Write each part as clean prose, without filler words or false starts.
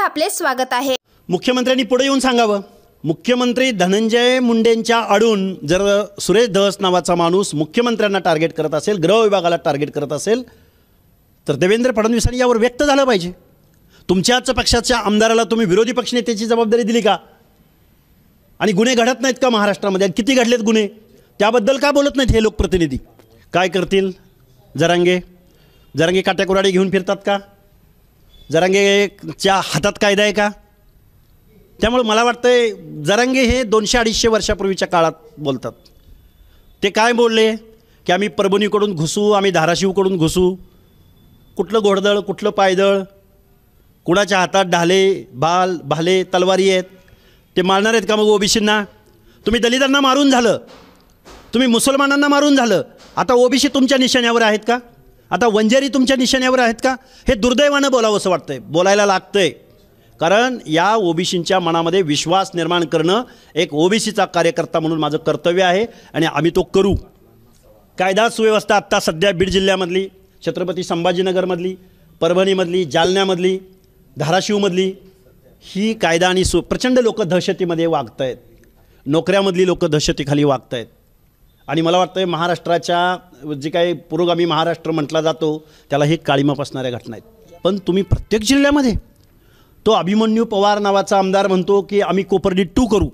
आपले स्वागत आहे। मुख्यमंत्र्यांनी पुढे येऊन सांगावं, मुख्यमंत्री धनंजय मुंडेंच्या आडून जर सुरेश धस नावाचा माणूस मुख्यमंत्र्यांना टार्गेट करत असेल, गृह विभागाला टार्गेट करत असेल, तर देवेंद्र फडणवीसांनी यावर व्यक्त झालं पाहिजे। तुमच्याच पक्षाच्या आमदाराला तुम्ही विरोधी पक्षनेत्याची जबाबदारी दिली का? आणि गुन्हे घडत नाहीत का महाराष्ट्रामध्ये? किती घडलेत गुन्हे, त्याबद्दल का बोलत नाहीत हे लोकप्रतिनिधी? काय करतील? जरांगे काट्याकुराडी घेऊन फिरतात का? जरांगेच्या हातात कायदा आहे का? त्यामुळे मला वाटतंय जरांगे हे 200-250 वर्षापूर्वीच्या काळात बोलतात। ते काय बोलले की आम्ही परभणीकडून घुसू, आम्ही धाराशिवकडून घुसू, कुठलं घोडदळ, कुठलं पायदळ, कुणाच्या हातात ढाले, भाले, तलवारी आहेत, ते मारणार आहेत का मग ओबीसींना? तुम्ही दलितांना मारून झालं, तुम्ही मुसलमानांना मारून झालं, आता ओबीसी तुमच्या निशाण्यावर आहेत का? आता वंजारी तुमच्या निशाण्यावर आहेत का? हे दुर्दैवानं बोलावं असं वाटतंय, बोलायला लागतंय, कारण या ओबीसींच्या मनामध्ये विश्वास निर्माण करणं एक ओबीसीचा कार्यकर्ता म्हणून माझं कर्तव्य आहे आणि आम्ही तो करू। कायदा सुव्यवस्था आत्ता सध्या बीड जिल्ह्यामधली, छत्रपती संभाजीनगरमधली, परभणीमधली, जालन्यामधली, धाराशिवमधली ही कायदा आणि प्रचंड लोक दहशतीमध्ये वागत आहेत, नोकऱ्यामधली लोक दहशतीखाली वागत आहेत। आणि मला वाटतं महाराष्ट्राच्या जे काही पुरोगामी महाराष्ट्र म्हटला जातो त्याला हे काळीमा पासणाऱ्या घटना आहेत। पण तुम्ही प्रत्येक जिल्ह्यामध्ये तो अभिमन्यू पवार नावाचा आमदार म्हणतो की आम्ही कोपर्डी 2 करू।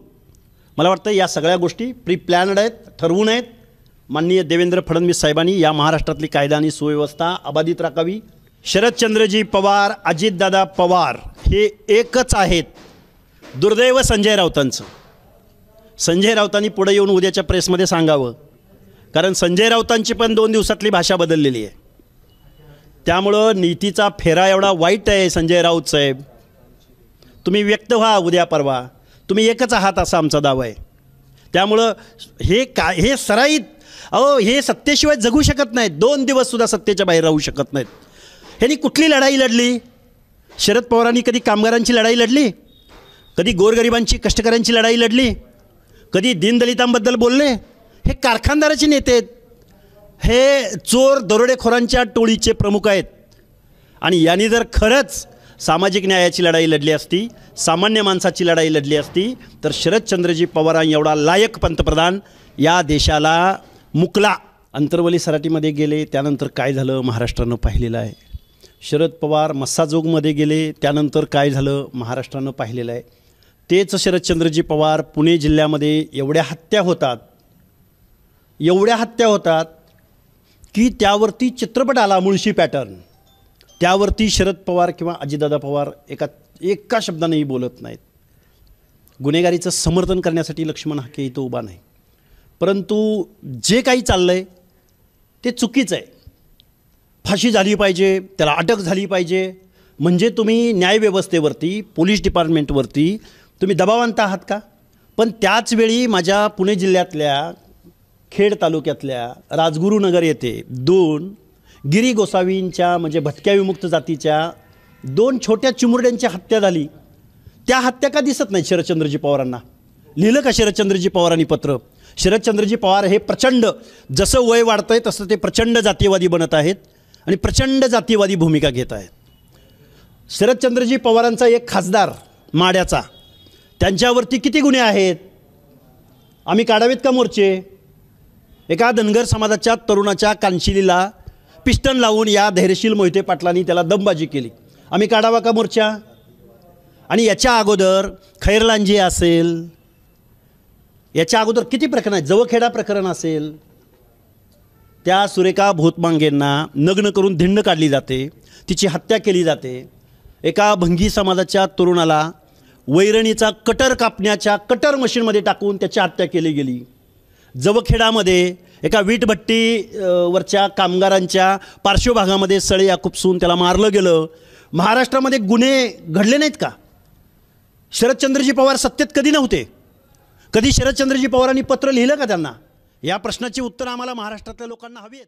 मला वाटतं या सगळ्या गोष्टी प्री प्लॅनड आहेत, ठरवून आहेत। माननीय देवेंद्र फडणवीस साहेबांनी या महाराष्ट्रातली कायदा आणि सुव्यवस्था अबाधित राखावी। शरदचंद्रजी पवार, अजितदादा पवार हे एकच आहेत। दुर्दैव संजय राऊतांचं, संजय राऊतांनी पुढे येऊन उद्याच्या प्रेसमध्ये सांगावं, कारण संजय राऊतांची पण 2 दिवसातली भाषा बदललेली आहे। त्यामुळं नीतीचा फेरा एवढा वाईट आहे संजय राऊत साहेब, तुम्ही व्यक्त व्हा उद्या परवा, तुम्ही एकच आहात असा आमचा दावा आहे। त्यामुळं हे सराईत हे सत्तेशिवाय जगू शकत नाहीत, 2 दिवससुद्धा सत्तेच्या बाहेर राहू शकत नाहीत। ह्यांनी कुठली लढाई लढली? शरद पवारांनी कधी कामगारांची लढाई लढली? कधी गोरगरिबांची, कष्टकऱ्यांची लढाई लढली? कधी दीनदलितांबद्दल बोलले? हे कारखानदाराचे नेते आहेत, हे चोर दरोडेखोरांच्या टोळीचे प्रमुख आहेत। आणि यांनी जर खरंच सामाजिक न्यायाची लढाई लढली असती, सामान्य माणसाची लढाई लढली असती, तर शरदचंद्रजी पवारांनी एवढा लायक पंतप्रधान या देशाला मुकला। अंतर्वली सराटीमध्ये गेले, त्यानंतर काय झालं महाराष्ट्रानं पाहिलेलं आहे। शरद पवार मस्साजोगमध्ये गेले, त्यानंतर काय झालं महाराष्ट्रानं पाहिलेलं आहे। तेच शरदचंद्रजी पवार पुणे जिल्ह्यामध्ये एवढ्या हत्या होतात की त्यावरती चित्रपट आला, मुळशी पॅटर्न, त्यावरती शरद पवार किंवा अजितदादा पवार एका शब्दानेही बोलत नाहीत। गुन्हेगारीचं समर्थन करण्यासाठी लक्ष्मण हाके इथं उभा नाही, परंतु जे काही चाललं आहे ते चुकीचं आहे। फाशी झाली पाहिजे, त्याला अटक झाली पाहिजे, म्हणजे तुम्ही न्यायव्यवस्थेवरती, पोलीस डिपार्टमेंटवरती तुम्ही दबाव आणता आहात का? पण त्याचवेळी माझ्या पुणे जिल्ह्यातल्या खेड तालुक्यातल्या राजगुरुनगर येथे 2 गिरी गोसावींच्या म्हणजे भटक्या विमुक्त जातीच्या 2 छोट्या चिमुरड्यांची हत्या झाली। त्या हत्या का दिसत नाहीत शरदचंद्रजी पवारांना? लिहिलं का शरदचंद्रजी पवारांनी पत्र? शरदचंद्रजी पवार हे प्रचंड, जसं वय वाढतं आहे तसं ते प्रचंड जातीयवादी बनत आहेत आणि प्रचंड जातीयवादी भूमिका घेत आहेत। शरदचंद्रजी पवारांचा एक खासदार माड्याचा, त्यांच्यावरती किती गुन्हे आहेत? आम्ही काढावेत का मोर्चे? एका धनगर समाजाच्या तरुणाच्या कानशिलीला पिस्टन लावून या धैर्यशील मोहिते पाटलांनी त्याला दमबाजी केली, आम्ही काढावा का मोर्चा? आणि याच्या अगोदर खैरलांजी असेल, याच्या अगोदर किती प्रकरण आहेत, जवखेडा प्रकरण असेल, त्या सुरेखा भोतमांगेंना नग्न करून धिंड काढली जाते, तिची हत्या केली जाते। एका भंगी समाजाच्या तरुणाला वैरणीचा कटर कापण्याच्या कटर मशीनमध्ये टाकून त्याची हत्या केली गेली। जवखेडामध्ये एका वीटभट्टीवरच्या कामगारांच्या पार्श्वभागामध्ये सळया खुपसून त्याला मारलं गेलं। महाराष्ट्रामध्ये गुन्हे घडले नाहीत का? शरदचंद्रजी पवार सत्तेत कधी नव्हते? कधी शरदचंद्रजी पवारांनी पत्र लिहिलं का त्यांना? या प्रश्नाची उत्तर आम्हाला महाराष्ट्रातल्या लोकांना हवी आहेत।